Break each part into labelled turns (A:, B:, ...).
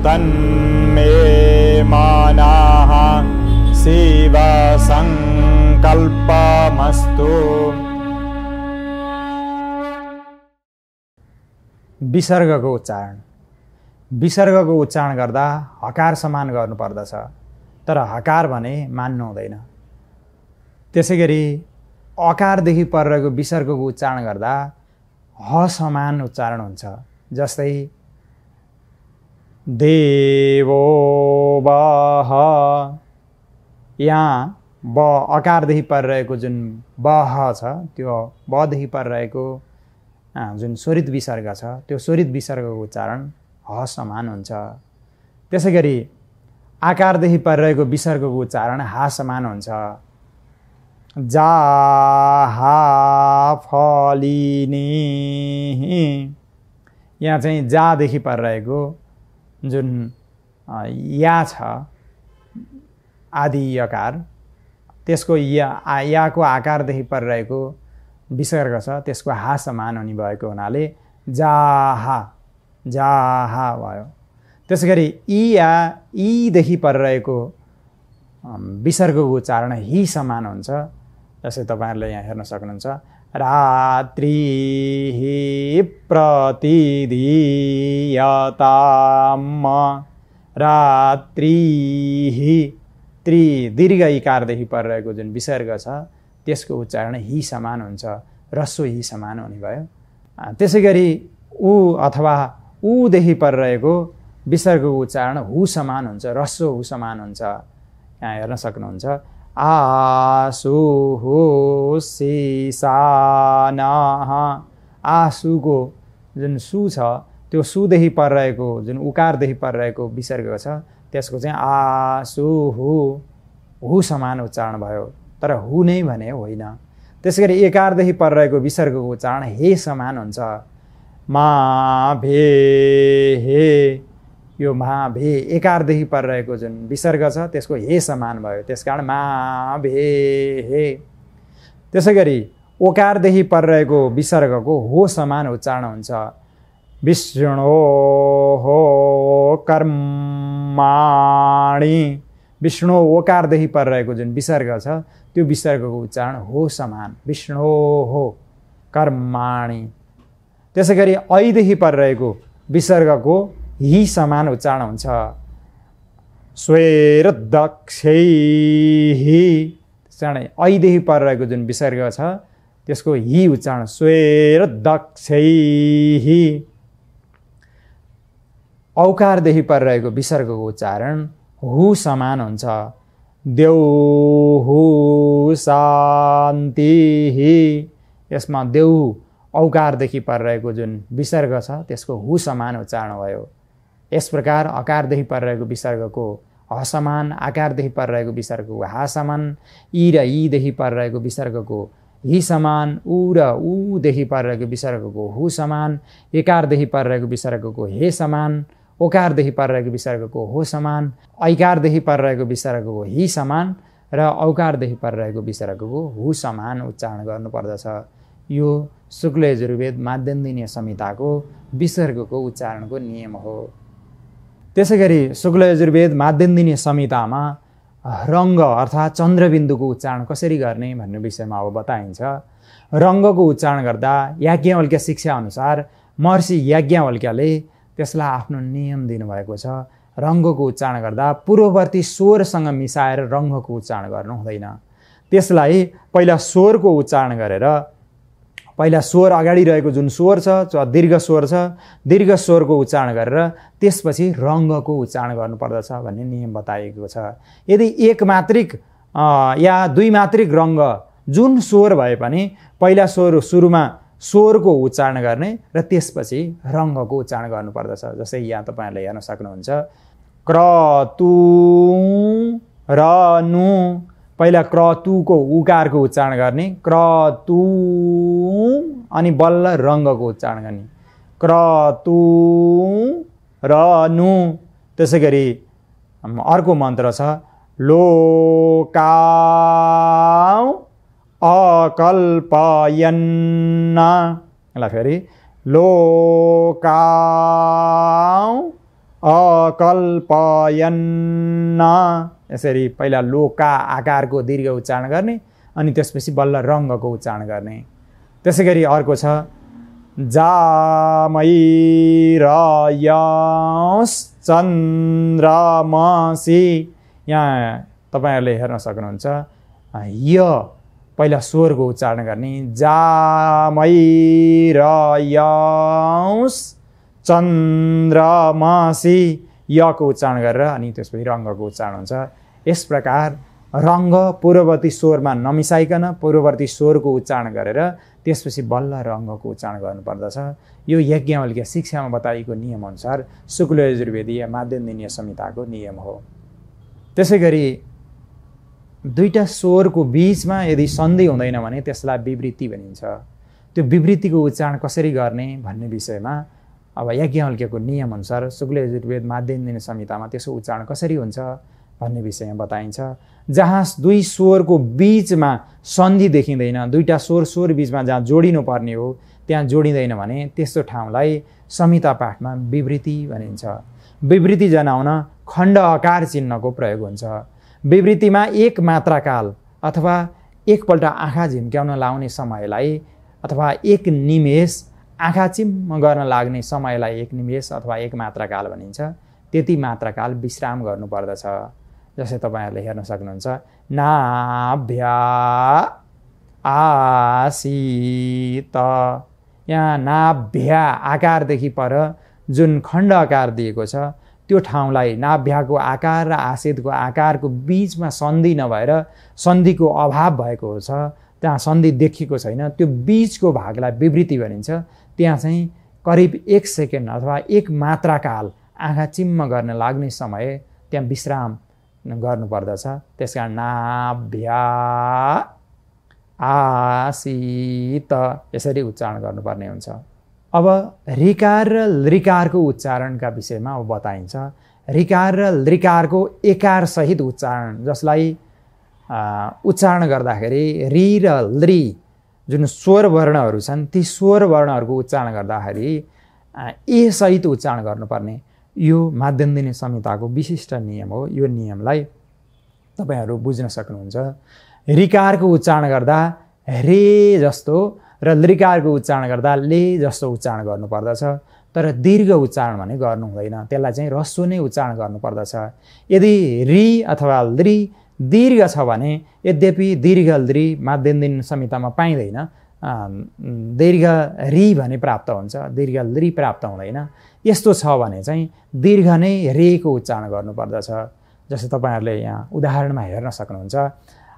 A: तन्मे मनः शिव संकल्पमस्तु। विसर्गको उच्चारण। विसर्गको उच्चारण गर्दा हकार समान गर्नुपर्दछ, तर हकार भने मान्नु हुँदैन। त्यसैगरी अकारदेखि पर रहेको विसर्गको उच्चारण गर्दा ह समान उच्चारण हुन्छ। जस्तै देवो वः, यहाँ ब अकारदेखि पर रहेको जुन बह छ त्यो बदेखि पर रहेको जुन स्वरित विसर्ग छ त्यो स्वरित विसर्गको उच्चारण ह समान हुन्छ। त्यसैगरी आकारदेखि पर रहेको विसर्गको उच्चारण हा समान हुन्छ। जा हा फलिनी, यहाँ चाहिँ जादेखि पर रहेको जुन या छ आदि यकार, त्यसको याको आकारदेखि पर रहेको विसर्ग छ त्यसको हा समान हुने भएको हुनाले जाहा जाहा भयो। त्यसैगरी ईदेखि पर रहेको विसर्गको उच्चारण हि समान हुन्छ। जस्तै तपाईहरुले यहाँ हेर्न सक्नुहुन्छ, रात्रि प्रतिदीयताम, रात्रि त्रि दीर्घ इकारदेखि पर रहेको जुन विसर्ग छ त्यसको उच्चारण हि समान हुन्छ, रस्व हि समान हुने भयो। त्यसैगरी उ अथवा उदेखि पर रहेको विसर्गको उच्चारण हु समान हुन्छ, रस्व हु समान हुन्छ। यहाँ हेर्न सक्नुहुन्छ, आसुहु सिसानः, आसुको जुन सु छ त्यो सुदेखि पर रहेको जुन उकारदेखि पर रहेको विसर्ग छ त्यसको चाहिँ आसुहु हु समान उच्चारण भयो, तर हु नै भने होइन। त्यसैगरी एकारदेखि पर रहेको विसर्गको उच्चारण हे समान हुन्छ। मा भे हे, यो मा भे एकारदेखि पर रहेको जुन विसर्ग छ त्यसको हे समान भयो, त्यसकारण मा भे हे। त्यसैगरी ओकारदेखि पर रहेको विसर्गको हो समान उच्चारण हुन्छ। विष्णोः कर्माणि, विष्णु ओकारदेखि पर रहेको जुन विसर्ग छ त्यो विसर्गको उच्चारण हो समान, विष्णोः कर्माणि। त्यसैगरी ऐदेखि पर रहेको विसर्गको हि समान उच्चारण हुन्छ। स्वेरदक्षैः, त्यसकारण ऐदेखि पर रहेको जुन विसर्ग छ त्यसको हि उच्चारण स्वेरदक्षैः। औकारदेखि पर रहेको विसर्गको उच्चारण हु समान हुन्छ। देउहु शान्तिः, यसमा देउ औकारदेखि पर रहेको जुन विसर्ग छ त्यसको हु समान उच्चारण भयो। यस प्रकार अकारदेखि पर रहेको विसर्गको ह समान, आकारदेखि पर रहेको विसर्गको हा समान, ई र ईदेखि पर रहेको विसर्गको हि समान, उ र उदेखि पर रहेको विसर्गको हु समान, एकारदेखि पर रहेको विसर्गको हे समान, ओकारदेखि पर रहेको विसर्गको हो समान, ऐकारदेखि पर रहेको विसर्गको हि समान र औकारदेखि पर रहेको विसर्गको हु समान उच्चारण गर्नुपर्दछ। यो शुक्ल यजुर्वेद माध्यन्दिनीय संहिताको विसर्गको उच्चारणको नियम हो। त्यसैगरी शुक्ल यजुर्वेद माध्यन्दिनीय संहितामा रङ्ग अर्थात् चन्द्रबिन्दुको उच्चारण कसरी गर्ने भन्ने विषयमा अब बताइन्छ। रङ्गको उच्चारण गर्दा याज्ञवल्क्य शिक्षा अनुसार महर्षि याज्ञवल्क्यले त्यसलाई आफ्नो नियम दिनुभएको छ। रङ्गको उच्चारण गर्दा पूर्ववर्ती स्वरसँग मिसाएर रङ्गको उच्चारण गर्नु हुँदैन। त्यसलाई पहिला स्वरको उच्चारण गरेर, पहिला स्वर अगाडि रहेको जुन स्वर छ दीर्घ स्वर छ, दीर्घ स्वरको उच्चारण गरेर त्यसपछि रङ्गको उच्चारण गर्नुपर्दछ भन्ने नियम बताइएको छ। यदि एक मात्रिक या दुई मात्रिक रङ्ग जुन स्वर भए पनि पहिला स्वर सुरुमा स्वरको उच्चारण गर्ने र त्यसपछि रङ्गको उच्चारण गर्नुपर्दछ। जस्तै यहाँ तपाईहरुले हेर्न सक्नुहुन्छ, क्रतु रनु, पहिला क्रतुको उकारको उच्चारण गर्ने, क्रतु, अनि बल्ल रङ्गको उच्चारण गर्ने, क्रतु रनु। त्यसैगरी अर्को मन्त्र छ, लोकाउ अकल्पयन्न, यसलाई फेरि लोकाउ अकल्पयन्न यसरी पहिला लोका आकारको दीर्घ उच्चारण गर्ने अनि त्यसपछि बल्ल रङ्गको उच्चारण गर्ने। त्यसै गरी अर्को छ जामैरयश्चन्द्रमसि। यहाँ तपाईहरुले हेर्न सक्नुहुन्छ य पहिला स्वरको उच्चारण गर्ने जामैरयश्चन्द्रमसि यको उच्चारण गरेर अनि त्यसपछि रङ्गको उच्चारण हुन्छ। यस प्रकार रङ्ग पूर्ववर्ती स्वरमा नमिसाइकन पूर्ववर्ती स्वरको उच्चारण गरेर त्यसपछि बल्ल रङ्गको उच्चारण गर्नुपर्दछ। यो याज्ञवल्क्य शिक्षामा बताइएको नियमअनुसार शुक्ल यजुर्वेदीय माध्यन्दिनीय संहिताको नियम हो। त्यसै गरी दुईटा स्वरको बीचमा यदि सन्धि हुँदैन भने त्यसलाई विवृत्ति भनिन्छ। त्यो विवृत्तिको उच्चारण कसरी गर्ने भन्ने विषयमा अब याज्ञवल्क्यको नियमअनुसार शुक्ल यजुर्वेद माध्यन्दिनीय संहितामा त्यसको उच्चारण कसरी हुन्छ भन्ने विषयमा बताइन्छ। जहाँ दुई स्वरको बीचमा सन्धि देखिँदैन, दुईटा स्वर बीचमा जहाँ जोडिनु पर्ने हो त्यहाँ जोडिँदैन भने त्यस्तो ठाउँलाई संहिता पाठमा विवृत्ति भनिन्छ। विवृत्ति जनाउन खण्ड अकार चिन्हको प्रयोग हुन्छ। विवृत्तिमा एक मात्राकाल अथवा एकपल्ट आँखा झिम्क्याउन लाउने समयलाई अथवा एक निमेष आँखा चिम्म गर्न लाग्ने समयलाई एक निमेष अथवा एक मात्राकाल भनिन्छ। त्यति मात्राकाल विश्राम गर्नुपर्दछ। जस्तै तपाईहरुले हेर्न सक्नुहुन्छ नाभ्या आसीत। यहाँ नाभ्या आकारदेखि पर जुन खण्ड आकार दिएको छ त्यो ठाउँलाई नाभ्याको आकार र आसितको आकारको बीचमा सन्धि नभएर सन्धिको अभाव भएको छ, त्यहाँ सन्धि देखिएको छैन, त्यो बीचको भागलाई विवृत्ति भनिन्छ। त्यहाँ चाहिँ करिब 1 सेकेन्ड अथवा 1 मात्राकाल आँखा चिम्म गर्न लाग्ने समय त्यहाँ विश्राम गर्नुपर्दछ। त्यसकारण नाभ्या आसीत यसरी उच्चारण गर्नुपर्ने हुन्छ। अब ऋकार र लृकारको उच्चारणका विषयमा अब बताइन्छ। ऋकार र लृकारको एकार सहित उच्चारण जसलाई उच्चारण गर्दाखेरि रि र लृ जुन स्वर वर्णहरू छन् ती स्वर वर्णहरूको उच्चारण गर्दाखेरि ए सहित उच्चारण गर्नुपर्ने यो माध्यन्दिनी संहिताको विशिष्ट नियम हो। यो नियमलाई तपाईहरु बुझ्न सक्नुहुन्छ। ऋकारको उच्चारण गर्दा रे जस्तो र लृकारको उच्चारण गर्दा ले जस्तो उच्चारण गर्नुपर्दछ। तर दीर्घ उच्चारण भने गर्नु हुँदैन, त्यसलाई चाहिँ ह्रस्व नै उच्चारण गर्नुपर्दछ। यदि रि अथवा लृ दीर्घ छ भने यद्यपि दीर्घ लृ माध्यन्दिनी संहितामा पाइँदैन, दीर्घ रि भने प्राप्त हुन्छ, दीर्घ लृ प्राप्त हुँदैन। यस्तो छ भने चाहिँ दीर्घ नै रेको उच्चारण गर्नुपर्दछ। जस्तै तपाईहरुले यहाँ उदाहरणमा हेर्न सक्नुहुन्छ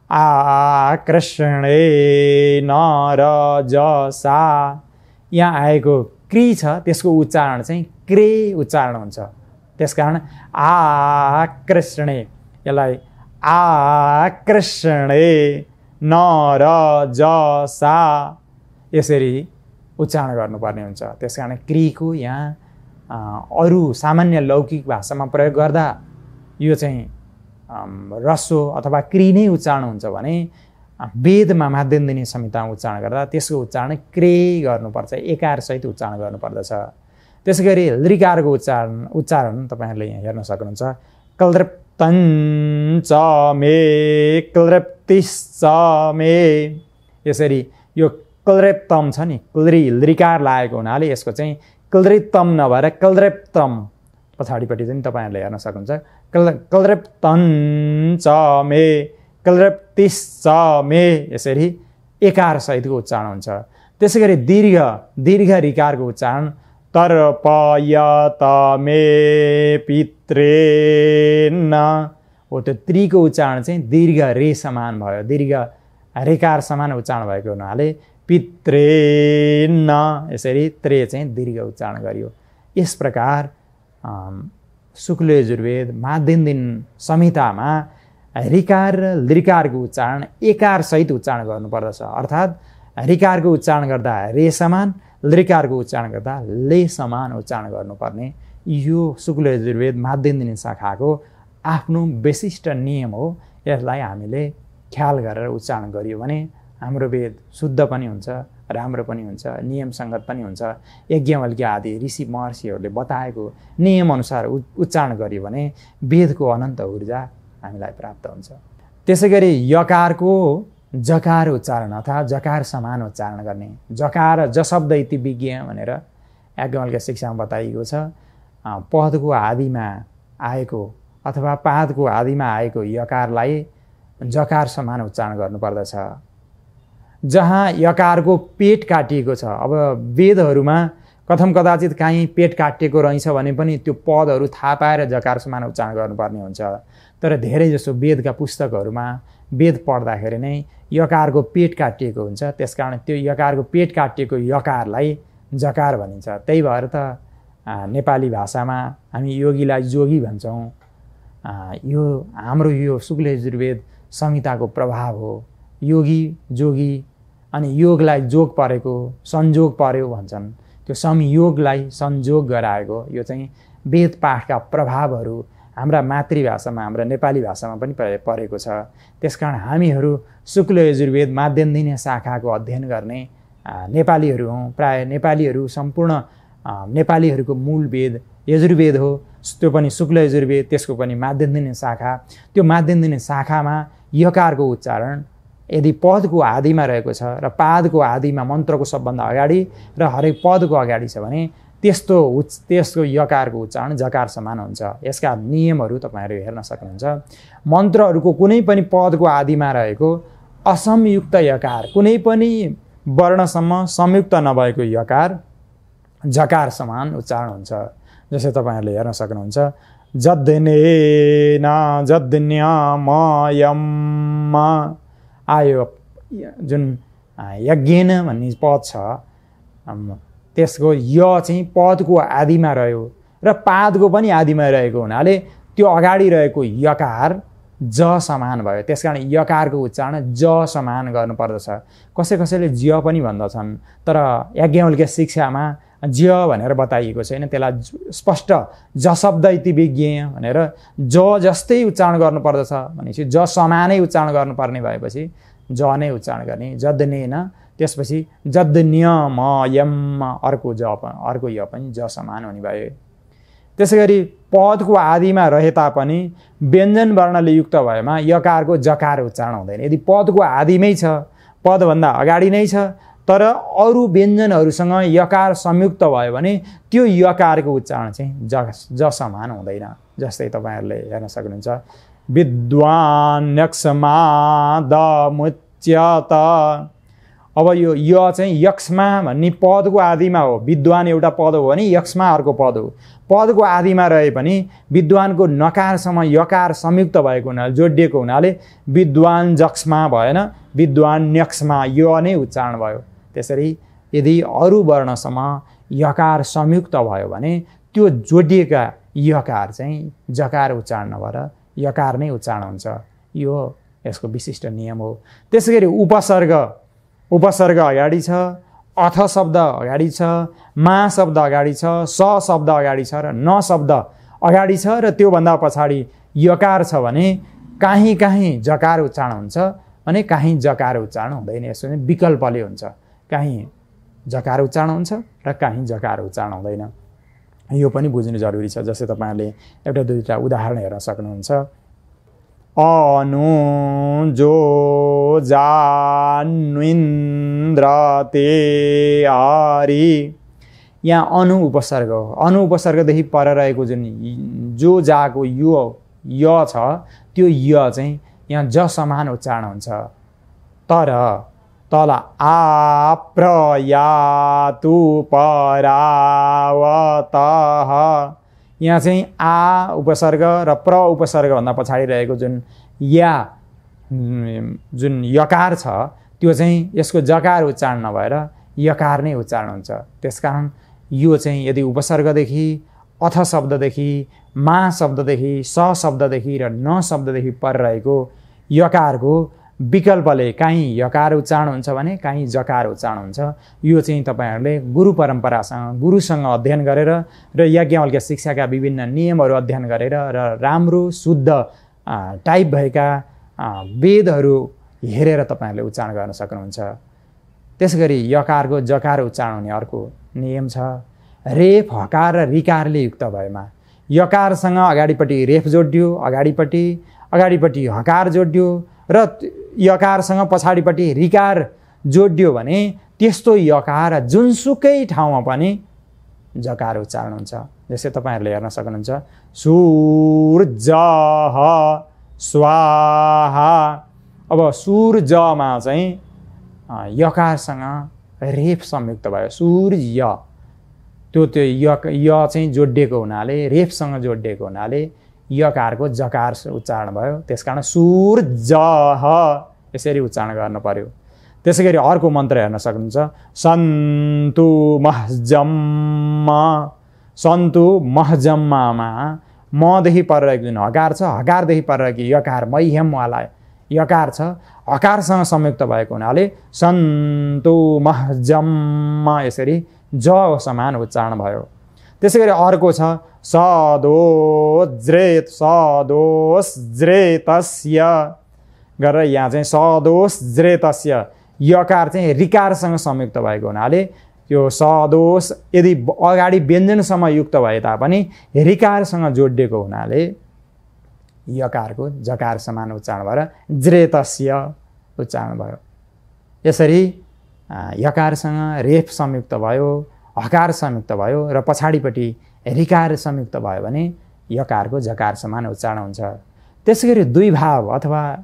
A: आकृष्णे नरजसा। यहाँ आएको क्री छ त्यसको उच्चारण चाहिँ क्रे उच्चारण हुन्छ। त्यसकारण आकृष्णे यसलाई आकृष्णे नरजसा यसरी उच्चारण गर्नुपर्ने हुन्छ। त्यसकारण क्रीको यहाँ अरु सामान्य लौकिक भाषामा प्रयोग गर्दा यो चाहिँ ह्रस्व अथवा क्री नै उच्चारण हुन्छ भने वेदमा माध्यन्दिनी संहितामा उच्चारण गर्दा त्यसको उच्चारण क्रे गर्नुपर्छ, एकार सहित उच्चारण गर्नुपर्दछ। त्यसैगरी लृकारको उच्चारण तपाईहरुले यहाँ हेर्न सक्नुहुन्छ क्लृप्तञ्च मे क्लृप्तिश्च मे। यसरी यो क्लृप्तम छ नि लृकार लागेको हुनाले यसको चाहिँ क्लृप्तम नभएर क्लृप्तम पछाडिपट्टि चाहिँ तपाईहरुले हेर्न सक्नुहुन्छ क्लृप्तञ्च मे क्लृप्तिश्च मे यसरी एकार सहितको उच्चारण हुन्छ। त्यसैगरी दीर्घ ऋकारको उच्चारण तर्पयत मे पित्रेन हो। त्यो त्रिको उच्चारण चाहिँ दीर्घ रे समान भयो, दीर्घ ऋकार समान उच्चारण भएको हुनाले पित्रेन यसरी त्रे चाहिँ दीर्घ उच्चारण गरियो। यस प्रकार शुक्ल यजुर्वेद माध्यन्दिनी संहितामा ऋकार र लृकारको उच्चारण एकार सहित उच्चारण गर्नुपर्दछ। अर्थात् ऋकारको उच्चारण गर्दा रे समान, लृकारको उच्चारण गर्दा ले समान उच्चारण गर्नुपर्ने यो शुक्ल यजुर्वेद माध्यन्दिनी शाखाको आफ्नो विशिष्ट नियम हो। यसलाई हामीले ख्याल गरेर उच्चारण गरियो भने हाम्रो वेद शुद्ध पनि हुन्छ राम्रो पनि हुन्छ, नियम सङ्गत पनि हुन्छ। याज्ञवल्क्य आदि ऋषि महर्षिहरूले बताएको नियमअनुसार उच्चारण गरियो भने वेदको अनन्त ऊर्जा हामीलाई प्राप्त हुन्छ। त्यसै गरी यकारको जकार उच्चारण अथवा जकार समान उच्चारण गर्ने, जकार जशब्द इति विज्ञ भनेर याज्ञवल्क्य शिक्षामा बताइएको छ। पदको आदिमा आएको अथवा पादको आदिमा आएको यकारलाई जकार समान उच्चारण गर्नुपर्दछ। जहाँ यकारको पेट काटिएको छ, अब वेदहरूमा कथम कदाचित काहीँ पेट काटिएको रहेछ भने पनि त्यो पदहरू थाहा पाएर जकार समान उच्चारण गर्नुपर्ने हुन्छ। तर धेरैजसो वेदका पुस्तकहरूमा वेद पढ्दाखेरि नै यकारको पेट काटिएको हुन्छ, त्यसकारण त्यो यकारको पेट काटिएको यकारलाई जकार भनिन्छ। त्यही भएर त नेपाली भाषामा हामी योगीलाई जोगी भन्छौँ। यो हाम्रो यो शुक्ल यजुर्वेद संहिताको प्रभाव हो। योगी जोगी अनि योगलाई जोग परेको संयोग पर्यो भन्छन्, त्यो संयोगलाई संयोग गराएको यो चाहिँ वेद पाठका प्रभावहरू हाम्रा मातृभाषामा हाम्रा नेपाली भाषामा पनि परेको छ। त्यसकारण हामीहरू शुक्ल यजुर्वेद माध्यन्दिनीय शाखाको अध्ययन गर्ने नेपालीहरू हौँ। प्राय नेपालीहरू सम्पूर्ण नेपालीहरूको मूल वेद यजुर्वेद हो, त्यो पनि शुक्ल यजुर्वेद, त्यसको पनि माध्यन्दिनीय शाखा। त्यो माध्यन्दिनीय शाखामा यकारको उच्चारण यदि पदको आदिमा रहेको छ र पादको आदिमा मन्त्रको सबभन्दा अगाडि र हरेक पदको अगाडि छ भने त्यसको यकारको उच्चारण जकार समान हुन्छ। यसका नियमहरू तपाईँहरू हेर्न सक्नुहुन्छ। मन्त्रहरूको कुनै पनि पदको आदिमा रहेको असंयुक्त यकार, कुनै पनि वर्णसम्म संयुक्त नभएको यकार जकार समान उच्चारण हुन्छ। जस्तै तपाईँहरूले हेर्न सक्नुहुन्छ, जद्नेन जद्न्यमयम आयो, जुन यज्ञेन भन्ने पद छ त्यसको य चाहिँ पदको आदिमा रह्यो र पादको पनि आदिमा रहेको हुनाले त्यो अगाडि रहेको यकार ज समान भयो। त्यसकारण यकारको उच्चारण ज समान गर्नुपर्दछ। कसैले ज पनि भन्दछन्, तर याज्ञवल्क्य शिक्षामा ज भनेर बताइएको छैन। त्यसलाई स्पष्ट जशब्द इति विज्ञ भनेर ज जस्तै उच्चारण गर्नुपर्दछ भनेपछि ज समानै उच्चारण गर्नुपर्ने भएपछि ज नै उच्चारण गर्ने। जद्नेन त्यसपछि जद्न्यमयम अर्को य पनि ज समान हुने भयो। त्यसै गरी पदको आदिमा रहे तापनि व्यञ्जन वर्णले युक्त भएमा यकारको जकार उच्चारण हुँदैन। यदि पदको आदिमै छ, पदभन्दा अगाडि नै छ, तर अरू व्यञ्जनहरूसँग यकार संयुक्त भयो भने त्यो यकारको उच्चारण चाहिँ ज समान हुँदैन। जस्तै तपाईँहरूले हेर्न सक्नुहुन्छ, विद्वान् यक्ष्मादमुच्यत। अब यो य चाहिँ यक्ष्मा भन्ने पदको आदिमा हो। विद्वान एउटा पद हो भने यक्ष्मा अर्को पद हो। पदको आदिमा रहे पनि विद्वानको नकारसम्म यकार संयुक्त भएको हुनाले जोडिएको हुनाले विद्वान जक्ष्मा भएन, विद्वान न्यक्ष्मा यो नै उच्चारण भयो। त्यसरी यदि अरू वर्णसम्म यकार संयुक्त भयो भने त्यो जोडिएका यकार चाहिँ जकार उच्चारण नभएर यकार नै उच्चारण हुन्छ। यो यसको विशिष्ट नियम हो। त्यसै गरी उपसर्ग अगाडि छ, अथ शब्द अगाडि छ, मा शब्द अगाडि छ, स शब्द अगाडि छ र न शब्द अगाडि छ र त्योभन्दा पछाडि यकार छ भने काहीँ जकार उच्चारण हुन्छ भने काहीँ जकार उच्चारण हुँदैन। यसो चाहिँ विकल्पले हुन्छ। काहीँ जकार उच्चारण हुन्छ र काहीँ जकार उच्चारण हुँदैन। यो पनि बुझ्नु जरुरी छ। जस्तै तपाईँहरूले एउटा दुईवटा उदाहरण हेर्न सक्नुहुन्छ। अनु जो जान्विन्द्र ते हरि, यहाँ अनु उपसर्ग हो। अनु उपसर्गदेखि पर रहेको जुन जो जाको य छ त्यो य चाहिँ यहाँ ज समान उच्चारण हुन्छ। तर तल आप्रयातु परावतः, यहाँ चाहिँ आ उपसर्ग र प्र उपसर्ग भन्दा पछाडि रहेको जुन यकार छ त्यो चाहिँ यसको जकार उच्चारण नभएर यकार नै उच्चारण हुन्छ। त्यसकारण यो चाहिँ यदि उपसर्गदेखि, अथ शब्ददेखि, मा शब्ददेखि, स शब्ददेखि र न शब्ददेखि पर रहेको यकारको विकल्पले काहीँ यकार उच्चारण हुन्छ भने काहीँ जकार उच्चारण हुन्छ। यो चाहिँ तपाईँहरूले गुरु परम्परासँग, गुरुसँग अध्ययन गरेर र याज्ञवल्क्य शिक्षाका विभिन्न नियमहरू अध्ययन गरेर र राम्रो शुद्ध टाइप भएका वेदहरू हेरेर तपाईँहरूले उच्चारण गर्न सक्नुहुन्छ। त्यसैगरी यकारको जकार उच्चारण हुने अर्को नियम छ। रेफ हकार र रिकारले युक्त भएमा यकारसँग अगाडिपट्टि रेफ जोडियो, अगाडिपट्टि हकार जोडियो र यकारसँग पछाडिपट्टि रिकार जोडियो भने त्यस्तो यकार जुनसुकै ठाउँमा पनि जकार उच्चारण हुन्छ। जस्तै तपाईहरुले हेर्न सक्नुहुन्छ सूर्यः स्वाहा। अब सूर्यमा चाहिँ यकारसँग रेफ संयुक्त भयो, सूर्य। त्यो य चाहिँ जोडिएको हुनाले, रेफसँग जोडिएको हुनाले यकारको जकार उच्चारण भयो। त्यसकारण सूर्यः यसरी उच्चारण गर्न पर्यो। त्यसैगरी अर्को मन्त्र हेर्न सक्नुहुन्छ सन्तु महजम्मा। सन्तु महजम्मामा मदेखि परिरहेको जुन हकार छ, हकारदेखि परिरहेको यकार मैह्यमवाला यकार छ, हकारसँग संयुक्त भएको हुनाले सन्तु महजम्मा यसरी ज समान उच्चारण भयो। त्यसैगरी अर्को छ सदोज्रेत। सदोज्रेतस्य गरेर यहाँ चाहिँ सदोज्रेतस्य यकार चाहिँ रिकारसँग संयुक्त भएको हुनाले त्यो सदोष यदि अगाडि व्यञ्जनसम्म युक्त भए तापनि रिकारसँग जोडिएको हुनाले यकारको जकार समान उच्चारण भएर ज्रेतस्य उच्चारण भयो। यसरी यकारसँग रेफ संयुक्त भयो, हकार संयुक्त भयो र पछाडिपट्टि रिकार संयुक्त भयो भने यकारको जकार समान उच्चारण हुन्छ। त्यसैगरी दुई भाव अथवा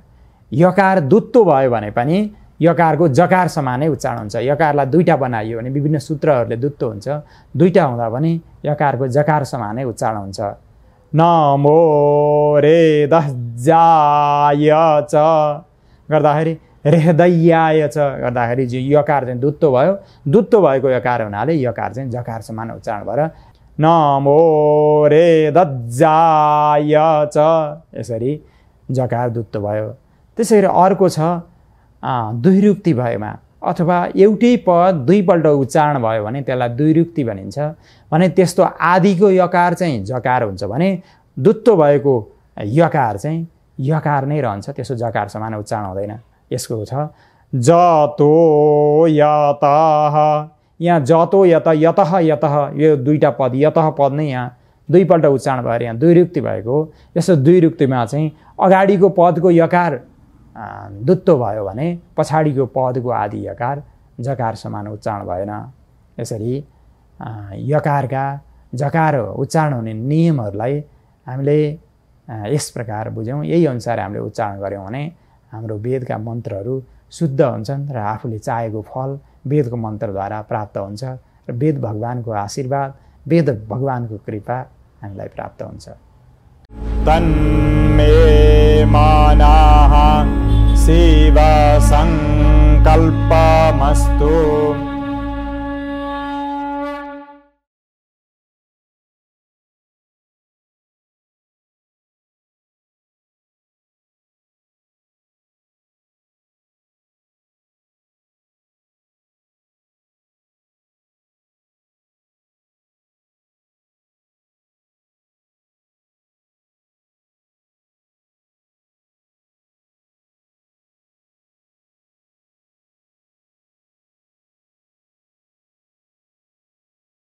A: यकार दुत्तो भयो भने पनि यकारको जकार समानै उच्चारण हुन्छ। यकारलाई दुईटा बनाइयो भने विभिन्न सूत्रहरूले दुत्तो हुन्छ, दुईटा हुँदा पनि यकारको जकार समानै उच्चारण हुन्छ। नमो रेदजाय च गर्दाखेरि रेहदैयाय च गर्दाखेरि जो यकार चाहिँ दुत्तो भयो, दुत्तो भएको यकार हुनाले यकार चाहिँ जकार समान उच्चारण भएर नमो रेदजाय च यसरी जकार दुत्तो भयो। त्यसैगरी अर्को छ दुईरुक्ति भएमा अथवा एउटै पद दुईपल्ट उच्चारण भयो भने त्यसलाई दुईरुक्ति भनिन्छ। भने त्यस्तो आदिको यकार चाहिँ जकार हुन्छ भने दुत्तो भएको यकार चाहिँ यकार नै रहन्छ, त्यसो जकार समान उच्चारण हुँदैन। यसको छ जतो यतः। यहाँ जतो यत यतः यतः यो दुईटा पद यतः पद नै यहाँ दुईपल्ट उच्चारण भएर यहाँ दुईरुक्ति भएको। यस्तो दुईरुक्तिमा चाहिँ अगाडिको पदको यकार दुत्तो भयो भने पछाडिको पदको आदि यकार जकार समान उच्चारण भएन। यसरी यकारका जकार उच्चारण हुने नियमहरूलाई हामीले यस प्रकार बुझ्यौँ। यही अनुसार हामीले उच्चारण गऱ्यौँ भने हाम्रो वेदका मन्त्रहरू शुद्ध हुन्छन् र आफूले चाहेको फल वेदको मन्त्रद्वारा प्राप्त हुन्छ र वेद भगवानको आशीर्वाद, वेद भगवानको कृपा हामीलाई प्राप्त हुन्छ। तन्मे मानाः शिव संकल्पमस्तु।